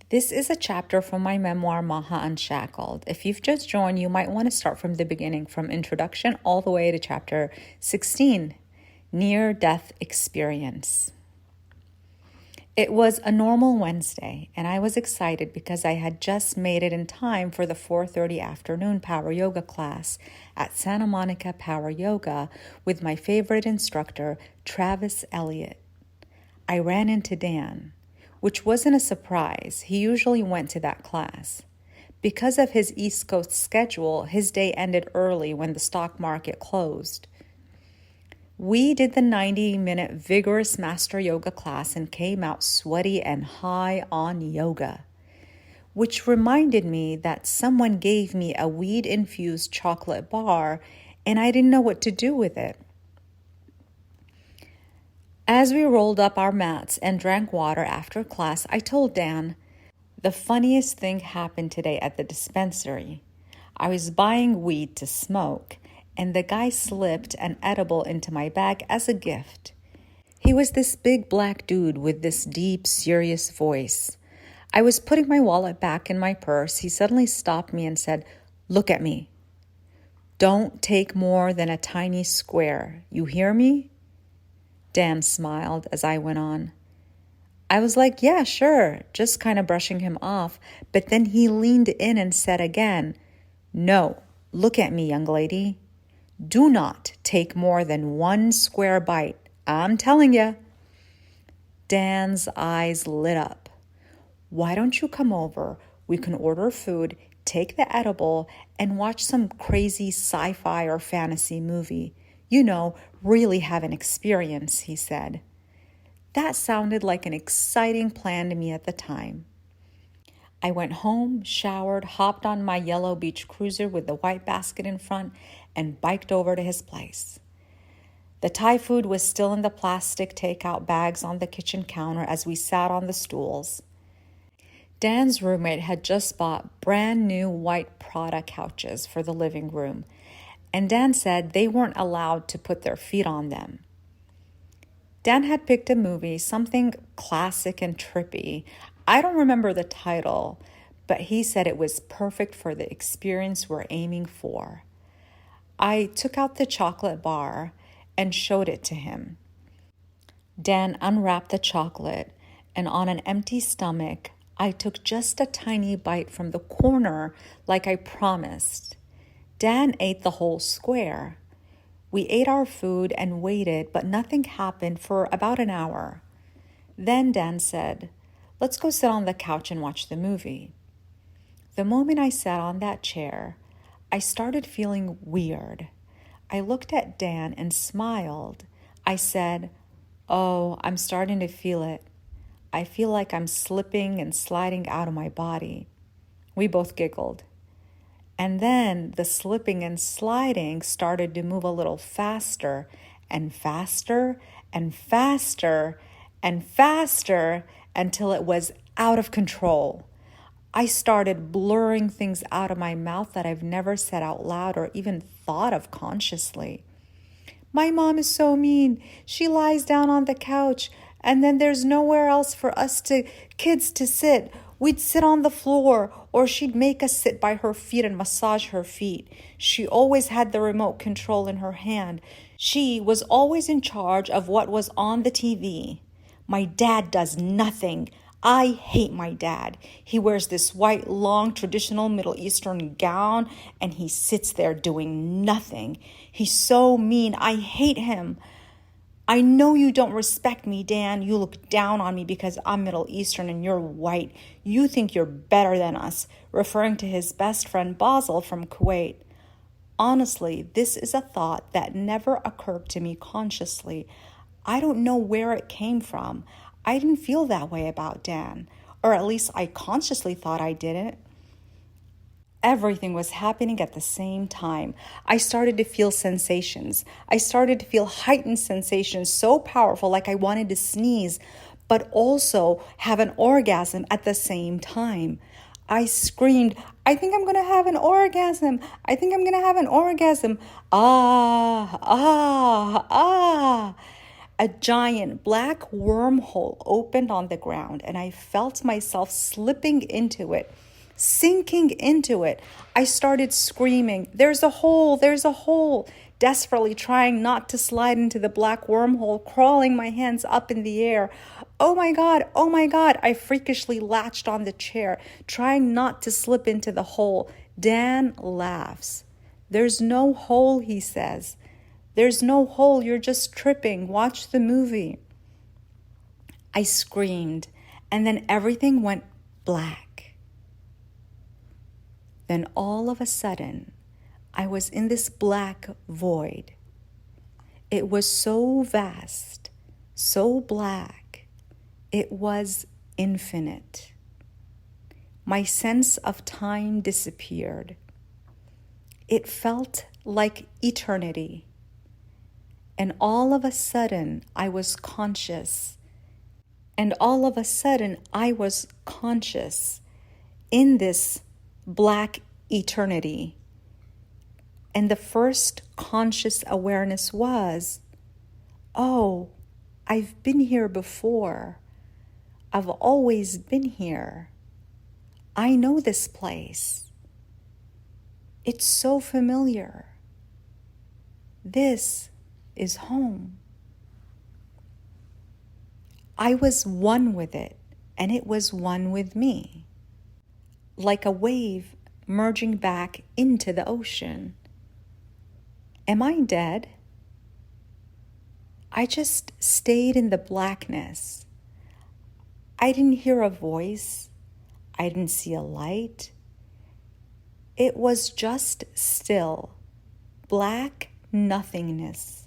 This is a chapter from my memoir, Maha Unshackled. If you've just joined, you might want to start from the beginning, from introduction all the way to chapter 16, Near Death Experience. It was a normal Wednesday, and I was excited because I had just made it in time for the 4:30 afternoon Power Yoga class at Santa Monica Power Yoga with my favorite instructor, Travis Elliott. I ran into Dan, which wasn't a surprise. He usually went to that class. Because of his East Coast schedule, his day ended early when the stock market closed. We did the 90-minute vigorous master yoga class and came out sweaty and high on yoga, which reminded me that someone gave me a weed-infused chocolate bar and I didn't know what to do with it. As we rolled up our mats and drank water after class, I told Dan, the funniest thing happened today at the dispensary. I was buying weed to smoke, and the guy slipped an edible into my bag as a gift. He was this big black dude with this deep, serious voice. I was putting my wallet back in my purse. He suddenly stopped me and said, "Look at me. Don't take more than a tiny square. You hear me?" Dan smiled as I went on. I was like, yeah, sure, just kind of brushing him off. But then he leaned in and said again, "No, look at me, young lady. Do not take more than one square bite. I'm telling you." Dan's eyes lit up. "Why don't you come over? We can order food, take the edible, and watch some crazy sci-fi or fantasy movie. You know, really have an experience," he said. That sounded like an exciting plan to me at the time. I went home, showered, hopped on my yellow beach cruiser with the white basket in front, and biked over to his place. The Thai food was still in the plastic takeout bags on the kitchen counter as we sat on the stools. Dan's roommate had just bought brand new white Prada couches for the living room, and Dan said they weren't allowed to put their feet on them. Dan had picked a movie, something classic and trippy. I don't remember the title, but he said it was perfect for the experience we're aiming for. I took out the chocolate bar and showed it to him. Dan unwrapped the chocolate, and on an empty stomach, I took just a tiny bite from the corner like I promised. Dan ate the whole square. We ate our food and waited, but nothing happened for about an hour. Then Dan said, "Let's go sit on the couch and watch the movie." The moment I sat on that chair, I started feeling weird. I looked at Dan and smiled. I said, "Oh, I'm starting to feel it. I feel like I'm slipping and sliding out of my body." We both giggled. And then the slipping and sliding started to move a little faster and faster and faster and faster until it was out of control. I started blurring things out of my mouth that I've never said out loud or even thought of consciously. "My mom is so mean. She lies down on the couch, and then there's nowhere else for us kids to sit. We'd sit on the floor, or she'd make us sit by her feet and massage her feet. She always had the remote control in her hand. She was always in charge of what was on the TV. My dad does nothing. I hate my dad. He wears this white, long, traditional Middle Eastern gown, and he sits there doing nothing. He's so mean. I hate him. I know you don't respect me, Dan. You look down on me because I'm Middle Eastern and you're white. You think you're better than us," referring to his best friend Basil from Kuwait. Honestly, this is a thought that never occurred to me consciously. I don't know where it came from. I didn't feel that way about Dan, or at least I consciously thought I didn't. Everything was happening at the same time. I started to feel sensations. I started to feel heightened sensations, so powerful, like I wanted to sneeze, but also have an orgasm at the same time. I screamed, "I think I'm going to have an orgasm. I think I'm going to have an orgasm. Ah, ah, ah." a giant black wormhole opened on the ground, and I felt myself slipping into it, sinking into it. I started screaming, "There's a hole, there's a hole," desperately trying not to slide into the black wormhole, crawling my hands up in the air. Oh my God, oh my God. I freakishly latched on the chair, trying not to slip into the hole. Dan laughs. "There's no hole," he says. "There's no hole, you're just tripping. Watch the movie." I screamed, and then everything went black. Then all of a sudden, I was in this black void. It was so vast, so black, it was infinite. My sense of time disappeared. It felt like eternity. And all of a sudden, I was conscious. And all of a sudden, I was conscious in this black eternity. And the first conscious awareness was, oh, I've been here before. I've always been here. I know this place. It's so familiar. This is home. I was one with it, and it was one with me, like a wave merging back into the ocean. Am I dead? I just stayed in the blackness. I didn't hear a voice. I didn't see a light. It was just still, black nothingness.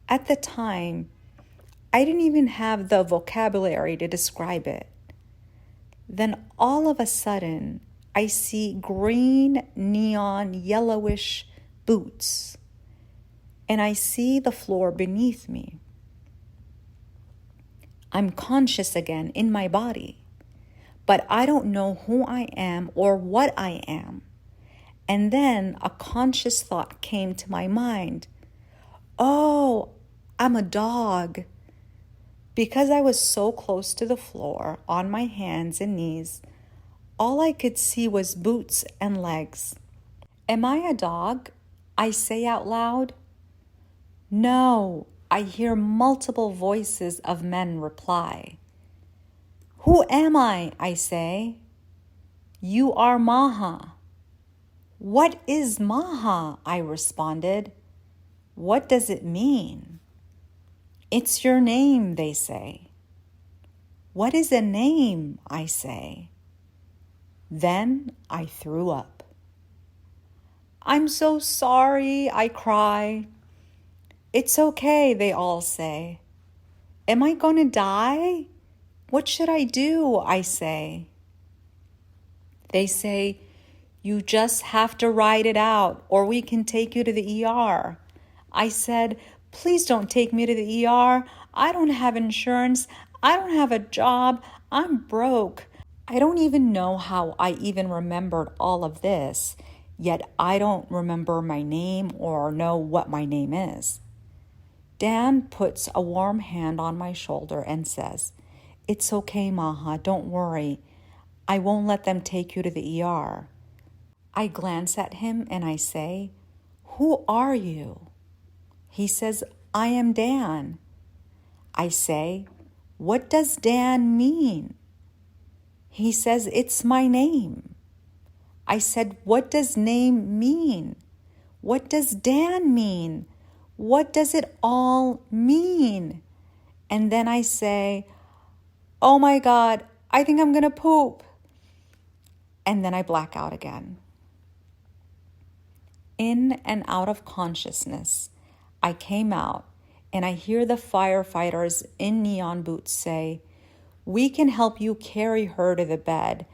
At the time, I didn't even have the vocabulary to describe it. Then all of a sudden, I see green, neon, yellowish boots, and I see the floor beneath me. I'm conscious again in my body, but I don't know who I am or what I am. And then a conscious thought came to my mind. Oh, I'm a dog. Because I was so close to the floor, on my hands and knees, all I could see was boots and legs. Am I a dog? I say out loud. No, I hear multiple voices of men reply. Who am I? I say. You are Maha. What is Maha? I responded. What does it mean? It's your name, they say. What is a name? I say. Then I threw up. I'm so sorry, I cry. It's okay, they all say. Am I going to die? What should I do? I say. They say, you just have to ride it out, or we can take you to the ER. I said, please don't take me to the ER. I don't have insurance. I don't have a job. I'm broke. I don't even know how I even remembered all of this, yet I don't remember my name or know what my name is. Dan puts a warm hand on my shoulder and says, It's okay, Maha, don't worry. I won't let them take you to the ER. I glance at him and I say, Who are you? He says, I am Dan. I say, What does Dan mean? He says, It's my name. I said, What does name mean? What does Dan mean? What does it all mean? And then I say, Oh my God, I think I'm going to poop. And then I black out again. In and out of consciousness, I came out and I hear the firefighters in neon boots say, We can help you carry her to the bed.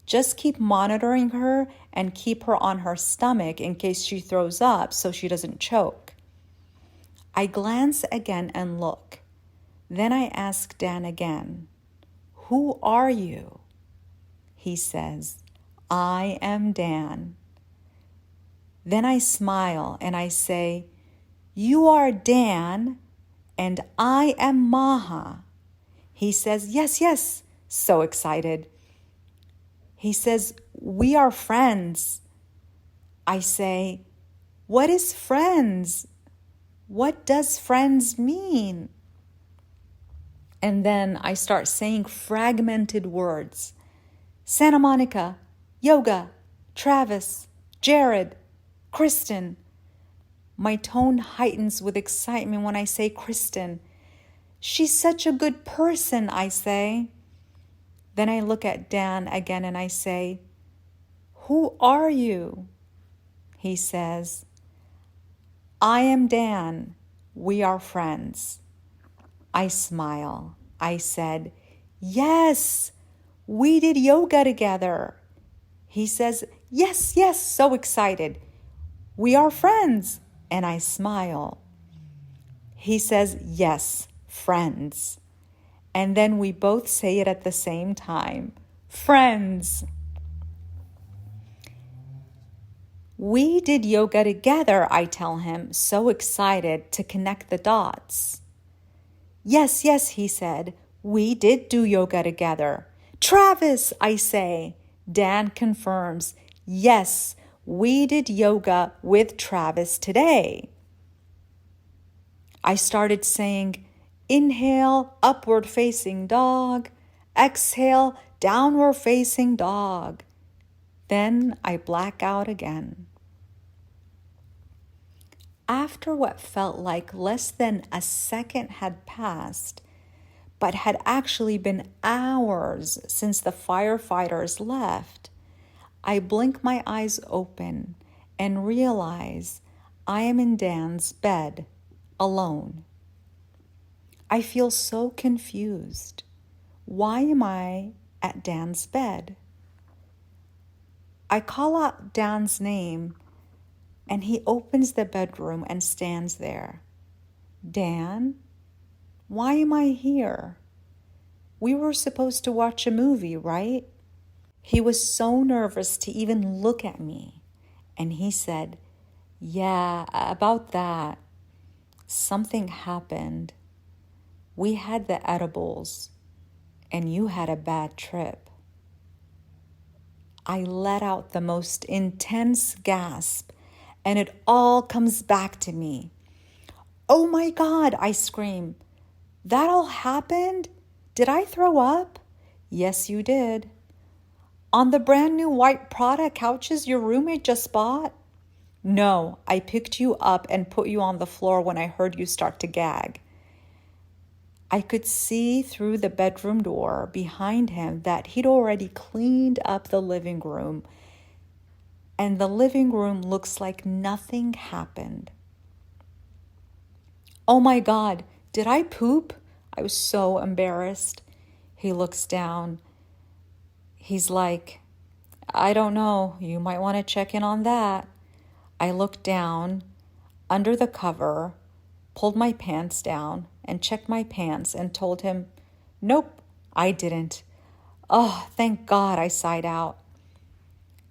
Just keep monitoring her and keep her on her stomach in case she throws up so she doesn't choke. I glance again and look. Then I ask Dan again, Who are you? He says, I am Dan. Then I smile and I say, You are Dan and I am Maha. He says, yes, yes, so excited. He says, we are friends. I say, what is friends? What does friends mean? And then I start saying fragmented words. Santa Monica, Yoga, Travis, Jared, Kristen. My tone heightens with excitement when I say Kristen. She's such a good person, I say. Then I look at Dan again and I say, who are you? He says, I am Dan. We are friends. I smile. I said, yes, we did yoga together. He says, yes, yes, so excited. We are friends. And I smile. He says, yes, friends. And then we both say it at the same time. Friends. We did yoga together, I tell him, so excited to connect the dots. Yes, yes, he said, we did do yoga together. Travis, I say. Dan confirms, yes, we did yoga with Travis today. I started saying, inhale, upward facing dog. Exhale, downward facing dog. Then I black out again. After what felt like less than a second had passed, but had actually been hours since the firefighters left, I blink my eyes open and realize I am in Dan's bed, alone. I feel so confused. Why am I at Dan's bed? I call out Dan's name, and he opens the bedroom and stands there. Dan, why am I here? We were supposed to watch a movie, right? He was so nervous to even look at me, and he said, yeah, about that. Something happened. We had the edibles, and you had a bad trip. I let out the most intense gasp, and it all comes back to me. Oh my God, I scream. That all happened? Did I throw up? Yes, you did. On the brand new white Prada couches your roommate just bought? No, I picked you up and put you on the floor when I heard you start to gag. I could see through the bedroom door behind him that he'd already cleaned up the living room, and the living room looks like nothing happened. Oh my God, did I poop? I was so embarrassed. He looks down. He's like, I don't know, you might want to check in on that. I looked down under the cover, pulled my pants down, and checked my pants and told him, nope, I didn't. Oh, thank God, I sighed out.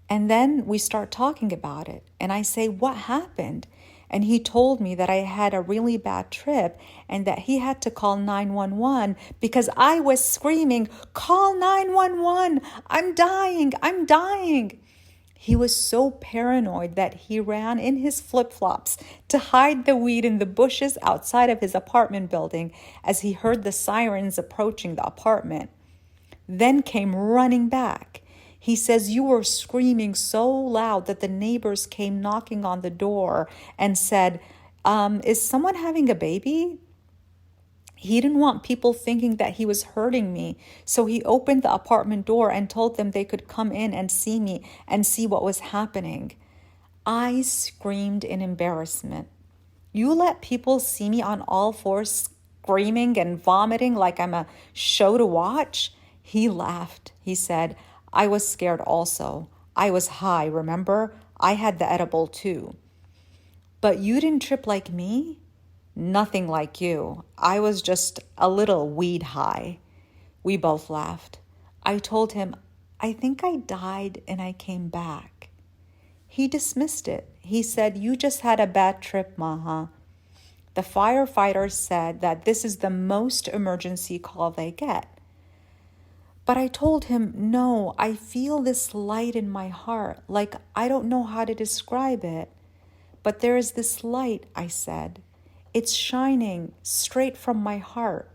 And then we start talking about it, and I say, what happened? And he told me that I had a really bad trip and that he had to call 911 because I was screaming, call 911, I'm dying, I'm dying. He was so paranoid that he ran in his flip-flops to hide the weed in the bushes outside of his apartment building as he heard the sirens approaching the apartment. Then came running back. He says, you were screaming so loud that the neighbors came knocking on the door and said, is someone having a baby? He didn't want people thinking that he was hurting me, so he opened the apartment door and told them they could come in and see me and see what was happening. I screamed in embarrassment. You let people see me on all fours screaming and vomiting like I'm a show to watch? He laughed. He said, I was scared also. I was high, remember? I had the edible too. But you didn't trip like me? Nothing like you. I was just a little weed high. We both laughed. I told him, I think I died and I came back. He dismissed it. He said, you just had a bad trip, Maha. The firefighters said that this is the most emergency call they get. But I told him, no, I feel this light in my heart, like I don't know how to describe it. But there is this light, I said. It's shining straight from my heart.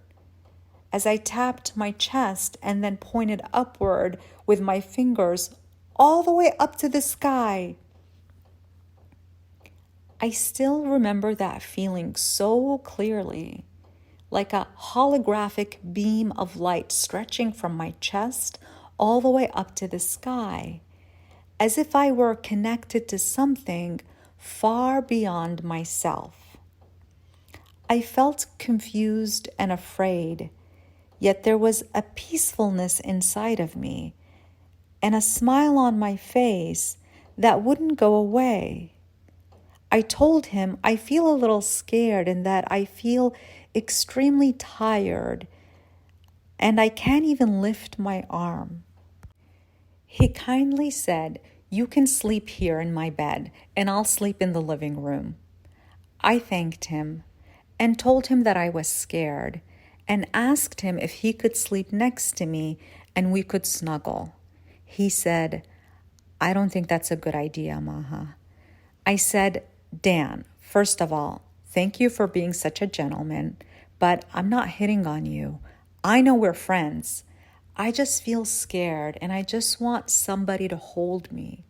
As I tapped my chest and then pointed upward with my fingers all the way up to the sky. I still remember that feeling so clearly, like a holographic beam of light stretching from my chest all the way up to the sky, as if I were connected to something far beyond myself. I felt confused and afraid, yet there was a peacefulness inside of me and a smile on my face that wouldn't go away. I told him I feel a little scared and that I feel extremely tired and I can't even lift my arm. He kindly said, "You can sleep here in my bed and I'll sleep in the living room." I thanked him and told him that I was scared and asked him if he could sleep next to me and we could snuggle. He said, "I don't think that's a good idea, Maha." I said, "Dan, first of all, thank you for being such a gentleman, but I'm not hitting on you. I know we're friends. I just feel scared and I just want somebody to hold me."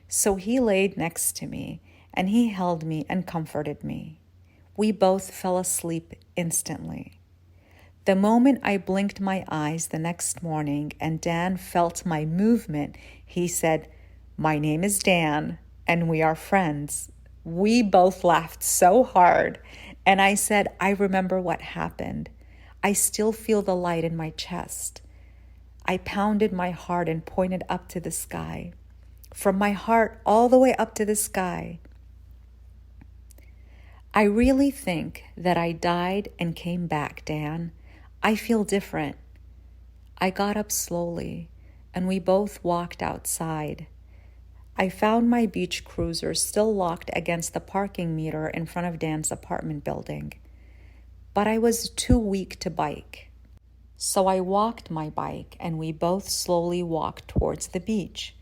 So he laid next to me and he held me and comforted me. We both fell asleep instantly. The moment I blinked my eyes the next morning and Dan felt my movement, he said, "My name is Dan and we are friends." We both laughed so hard, and I said, "I remember what happened. I still feel the light in my chest." I pounded my heart and pointed up to the sky. From my heart all the way up to the sky. I really think that I died and came back, Dan. I feel different. I got up slowly, and we both walked outside. I found my beach cruiser still locked against the parking meter in front of Dan's apartment building. But I was too weak to bike. So I walked my bike and we both slowly walked towards the beach,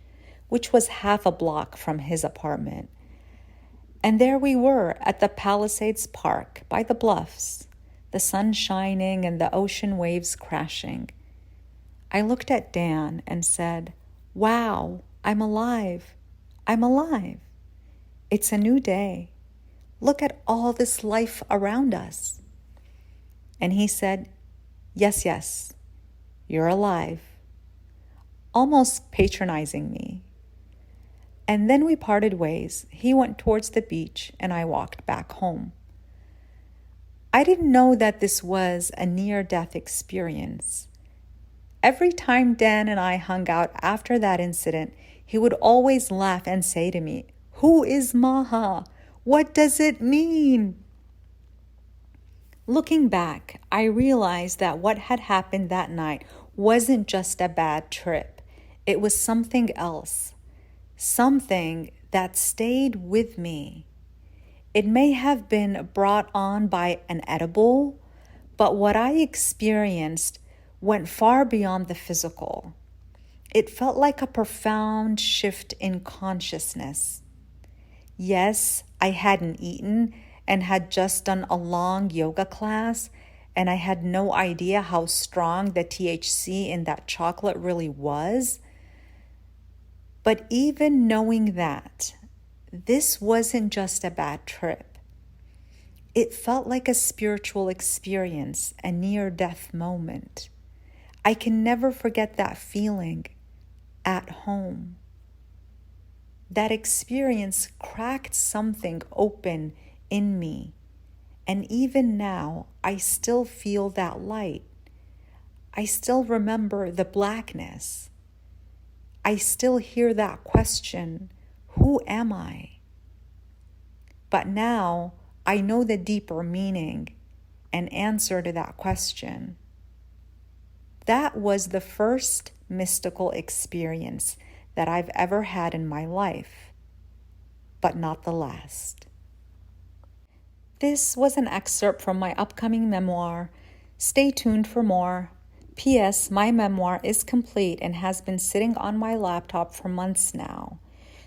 which was half a block from his apartment. And there we were at the Palisades Park by the bluffs, the sun shining and the ocean waves crashing. I looked at Dan and said, "Wow, I'm alive. I'm alive. It's a new day. Look at all this life around us." And he said, yes, you're alive," almost patronizing me. And then we parted ways. He went towards the beach and I walked back home. I didn't know that this was a near-death experience. Every time Dan and I hung out after that incident, he would always laugh and say to me, "Who is Maha? What does it mean?" Looking back, I realized that what had happened that night wasn't just a bad trip. It was something else, something that stayed with me. It may have been brought on by an edible, but what I experienced went far beyond the physical. It felt like a profound shift in consciousness. Yes, I hadn't eaten and had just done a long yoga class, and I had no idea how strong the THC in that chocolate really was. But even knowing that, this wasn't just a bad trip. It felt like a spiritual experience, a near-death moment. I can never forget that feeling at home. That experience cracked something open in me, and even now, I still feel that light. I still remember the blackness. I still hear that question, who am I? But now, I know the deeper meaning and answer to that question. That was the first mystical experience that I've ever had in my life, but not the last. This was an excerpt from my upcoming memoir. Stay tuned for more. P.S. My memoir is complete and has been sitting on my laptop for months now.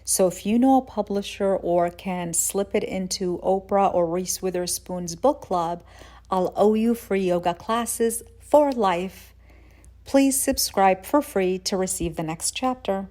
So if you know a publisher or can slip it into Oprah or Reese Witherspoon's book club, I'll owe you free yoga classes for life. Please subscribe for free to receive the next chapter.